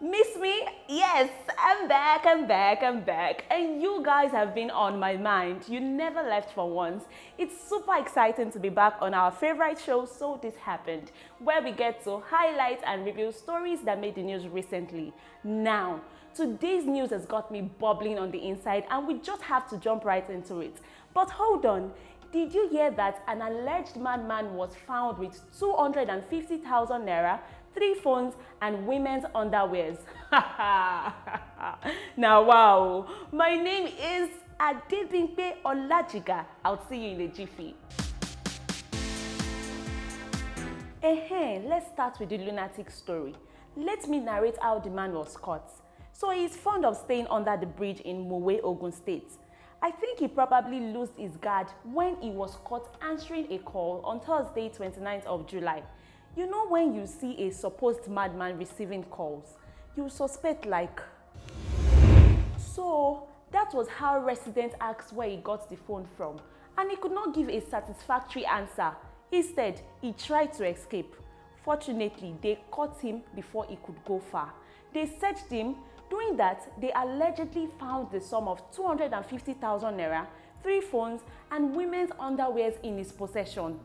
Miss me? Yes, I'm back. And you guys have been on my mind. You never left for once. It's super exciting to be back on our favorite show, So This Happened, where we get to highlight and review stories that made the news recently. Now, today's news has got me bubbling on the inside and we just have to jump right into it. But hold on. Did you hear that an alleged madman was found with 250,000 naira, 3 phones, and women's underwears? Now, wow. My name is Adebimpe Olajiga. I'll see you in a jiffy. Let's start with the lunatic story. Let me narrate how the man was caught. So he's fond of staying under the bridge in Mowe, Ogun State. I think he probably lost his guard when he was caught answering a call on Thursday, 29th of July. You know when you see a supposed madman receiving calls, you suspect like... So that was how residents asked where he got the phone from, and he could not give a satisfactory answer. Instead, he tried to escape. Fortunately, they caught him before he could go far. They searched him. Doing that, they allegedly found the sum of 250,000 naira, 3 phones, and women's underwears in his possession.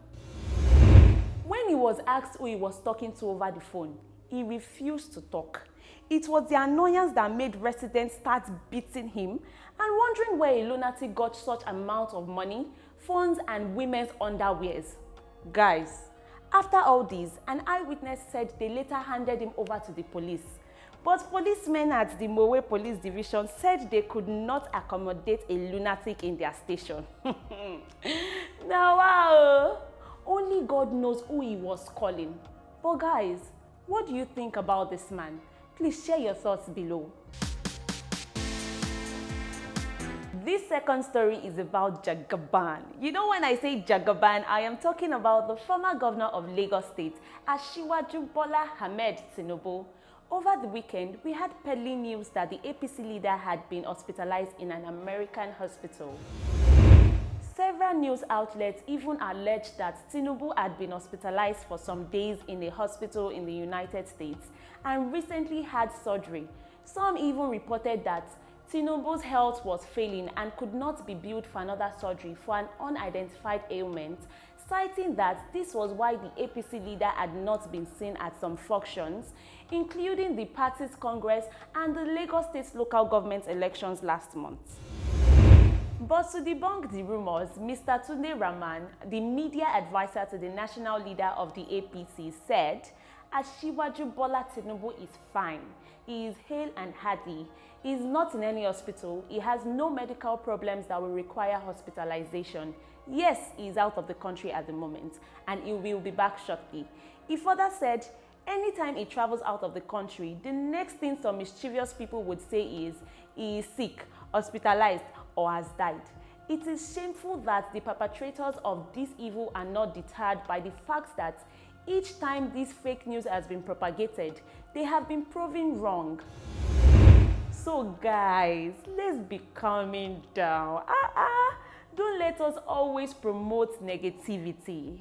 When he was asked who he was talking to over the phone, he refused to talk. It was the annoyance that made residents start beating him and wondering where a lunatic got such amount of money, phones, and women's underwears. Guys, after all this, an eyewitness said they later handed him over to the police. But policemen at the Mowe Police Division said they could not accommodate a lunatic in their station. Now, wow! Only God knows who he was calling. But guys, what do you think about this man? Please share your thoughts below. This second story is about Jagaban. You know, when I say Jagaban, I am talking about the former governor of Lagos State, Bola Tinubu. Over the weekend, we had peddling news that the APC leader had been hospitalized in an American hospital. Several news outlets even alleged that Tinubu had been hospitalized for some days in a hospital in the United States and recently had surgery. Some even reported that Tinubu's health was failing and could not be billed for another surgery for an unidentified ailment, citing that this was why the APC leader had not been seen at some functions, including the party's Congress and the Lagos State local government elections last month. But to debunk the rumors, Mr. Tunde Rahman, the media advisor to the national leader of the APC, said, Bola Tinubu is fine. He is hale and hearty. He is not in any hospital. He has no medical problems that will require hospitalization. Yes, he is out of the country at the moment, and he will be back shortly. He further said, anytime he travels out of the country, the next thing some mischievous people would say is, he is sick, hospitalized, or has died. It is shameful that the perpetrators of this evil are not deterred by the fact that each time this fake news has been propagated, they have been proven wrong. So guys, let's be calming down. Don't let us always promote negativity.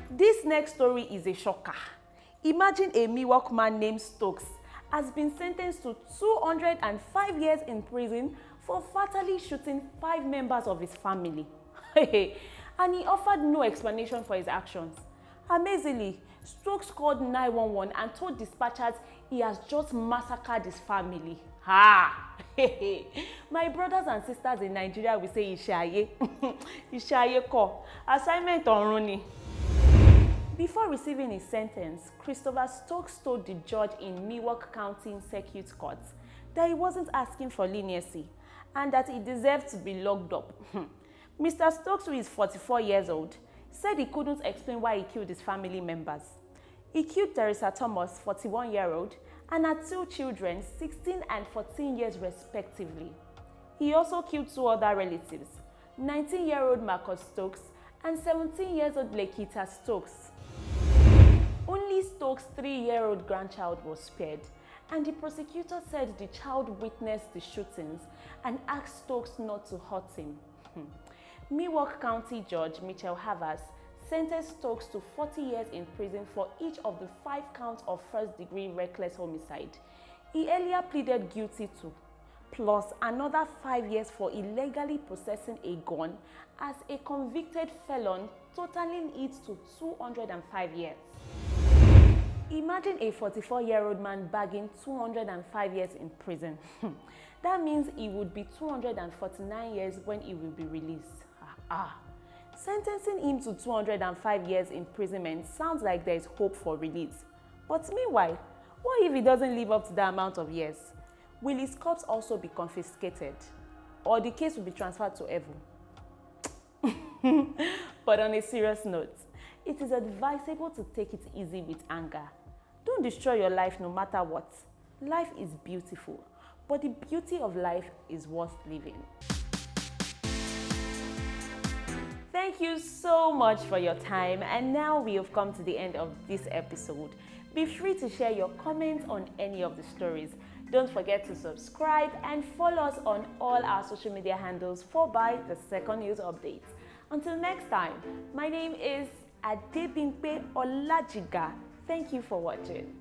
This next story is a shocker. Imagine a Miwok man named Stokes has been sentenced to 205 years in prison for fatally shooting 5 members of his family. And he offered no explanation for his actions. Amazingly, Stokes called 911 and told dispatchers he has just massacred his family. My brothers and sisters in Nigeria will say Ishaye. Ishaye ko. Assignment on Rooney. Before receiving his sentence, Christopher Stokes told the judge in Miwok County Circuit Court that he wasn't asking for leniency and that he deserved to be locked up. Mr. Stokes, who is 44 years old, said he couldn't explain why he killed his family members. He killed Teresa Thomas, 41-year-old, and had 2 children, 16 and 14 years respectively. He also killed 2 other relatives, 19-year-old Marcus Stokes and 17-year-old Lekita Stokes. Only Stokes' 3-year-old grandchild was spared, and the prosecutor said the child witnessed the shootings and asked Stokes not to hurt him. Miwok County Judge Michelle Havas sentenced Stokes to 40 years in prison for each of the 5 counts of first-degree reckless homicide. He earlier pleaded guilty to, plus another 5 years for illegally possessing a gun as a convicted felon, totaling it to 205 years. Imagine a 44-year-old man bagging 205 years in prison. That means he would be 249 years when he will be released. Sentencing him to 205 years imprisonment sounds like there is hope for release. But meanwhile, what if he doesn't live up to the amount of years? Will his corpse also be confiscated? Or the case will be transferred to Evo? But on a serious note, it is advisable to take it easy with anger. Don't destroy your life no matter what. Life is beautiful, but the beauty of life is worth living. Thank you so much for your time, and now we have come to the end of this episode. Be free to share your comments on any of the stories. Don't forget to subscribe and follow us on all our social media handles for the second news updates. Until next time, my name is Adebimpe Olajiga. Thank you for watching.